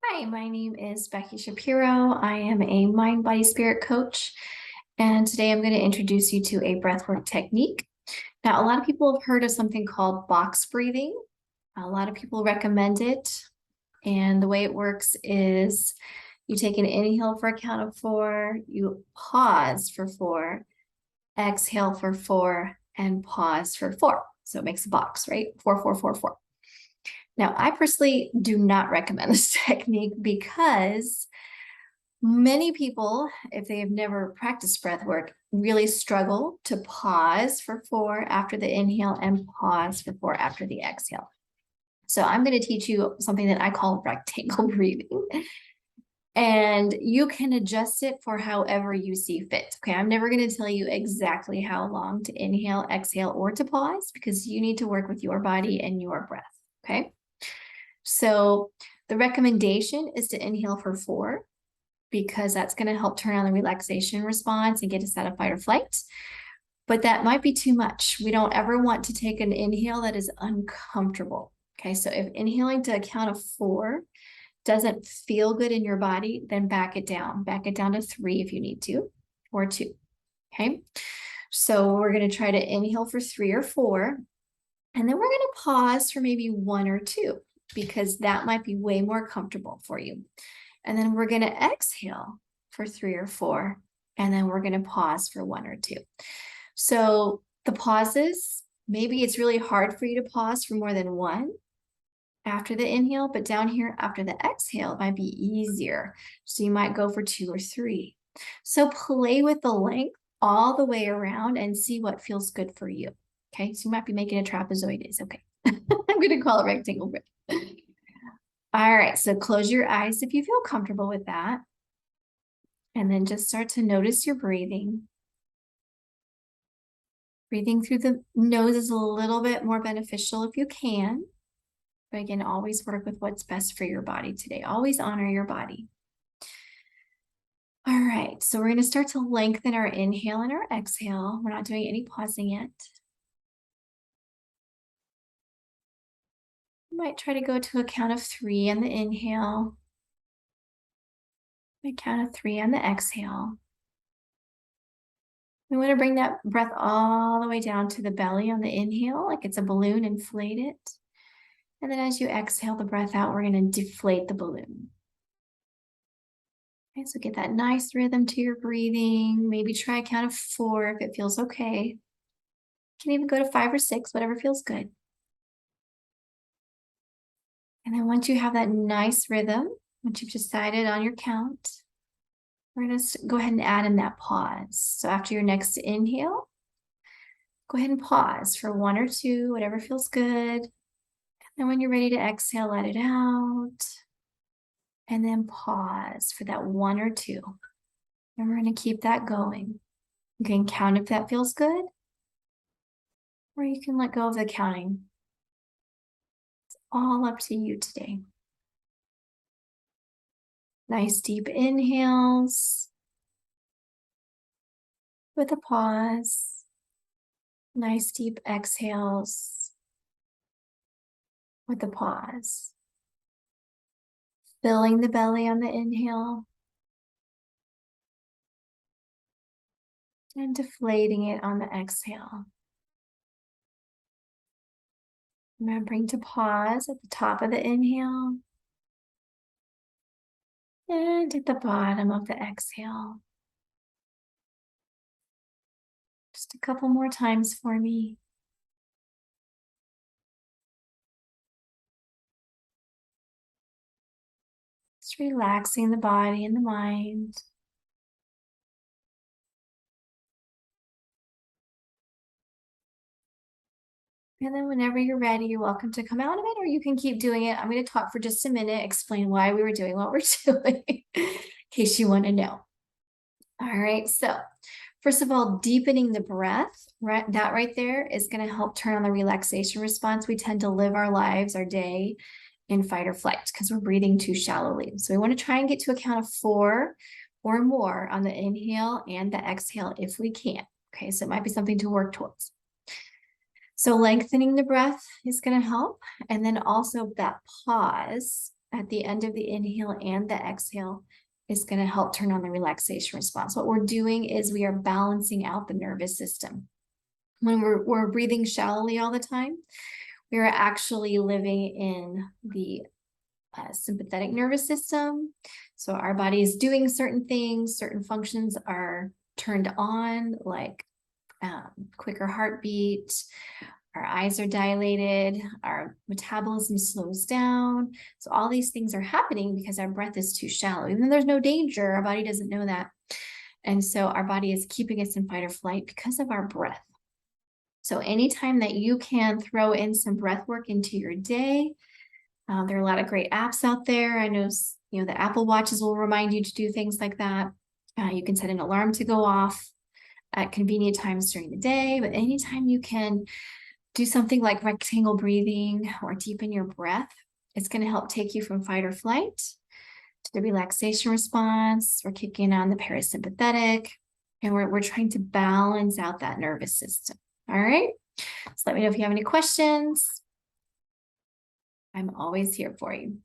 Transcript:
Hi, my name is Becky Shapiro. I am a mind, body, spirit coach. And today I'm going to introduce you to a breathwork technique. Now, a lot of people have heard of something called box breathing. A lot of people recommend it. And the way it works is you take an inhale for a count of 4, you pause for 4, exhale for 4, and pause for 4. So it makes a box, right? 4, 4, 4, 4. Now, I personally do not recommend this technique because many people, if they have never practiced breath work, really struggle to pause for 4 after the inhale and pause for 4 after the exhale. So I'm going to teach you something that I call rectangle breathing. And you can adjust it for however you see fit. Okay, I'm never going to tell you exactly how long to inhale, exhale, or to pause because you need to work with your body and your breath. Okay. So the recommendation is to inhale for 4 because that's going to help turn on the relaxation response and get us out of fight or flight. But that might be too much. We don't ever want to take an inhale that is uncomfortable. Okay, so if inhaling to a count of 4 doesn't feel good in your body, then back it down. Back it down to 3 if you need to, or 2. Okay, so we're going to try to inhale for 3 or 4, and then we're going to pause for maybe 1 or 2 because that might be way more comfortable for you. And then we're going to exhale for 3 or 4, and then we're going to pause for 1 or 2. So the pauses, maybe it's really hard for you to pause for more than 1 after the inhale, but down here after the exhale, it might be easier. So you might go for 2 or 3. So play with the length all the way around and see what feels good for you. Okay, so you might be making a trapezoid. It's okay. I'm going to call it rectangle breath. All right, so close your eyes if you feel comfortable with that. And then just start to notice your breathing. Breathing through the nose is a little bit more beneficial if you can. But again, always work with what's best for your body today. Always honor your body. All right, so we're going to start to lengthen our inhale and our exhale. We're not doing any pausing yet. You might try to go to a count of 3 on the inhale. A count of 3 on the exhale. We want to bring that breath all the way down to the belly on the inhale, like it's a balloon, inflate it. And then as you exhale the breath out, we're going to deflate the balloon. Okay, so get that nice rhythm to your breathing. Maybe try a count of 4 if it feels okay. You can even go to 5 or 6, whatever feels good. And then once you have that nice rhythm, once you've decided on your count, we're going to go ahead and add in that pause. So after your next inhale, go ahead and pause for 1 or 2, whatever feels good. And when you're ready to exhale, let it out. And then pause for that 1 or 2. And we're going to keep that going. You can count if that feels good, or you can let go of the counting. It's all up to you today. Nice deep inhales with a pause. Nice deep exhales with a pause. Filling the belly on the inhale and deflating it on the exhale. Remembering to pause at the top of the inhale and at the bottom of the exhale. Just a couple more times for me. Just relaxing the body and the mind. And then whenever you're ready, you're welcome to come out of it, or you can keep doing it. I'm going to talk for just a minute, explain why we were doing what we're doing, in case you want to know. All right, so first of all, deepening the breath, right? That right there is going to help turn on the relaxation response. We tend to live our lives, our day in fight or flight because we're breathing too shallowly. So we want to try and get to a count of 4 or more on the inhale and the exhale if we can. Okay, so it might be something to work towards. So lengthening the breath is going to help. And then also that pause at the end of the inhale and the exhale is going to help turn on the relaxation response. What we're doing is we are balancing out the nervous system. When we're breathing shallowly all the time, we are actually living in the sympathetic nervous system. So our body is doing certain things, certain functions are turned on, like quicker heartbeat, our eyes are dilated, our metabolism slows down. So all these things are happening because our breath is too shallow. Even though there's no danger, our body doesn't know that. And so our body is keeping us in fight or flight because of our breath. So anytime that you can throw in some breath work into your day, there are a lot of great apps out there. I know, the Apple Watches will remind you to do things like that. You can set an alarm to go off at convenient times during the day, but anytime you can do something like rectangle breathing or deepen your breath, it's going to help take you from fight or flight to the relaxation response. We're kicking on the parasympathetic, and we're trying to balance out that nervous system. All right. So let me know if you have any questions. I'm always here for you.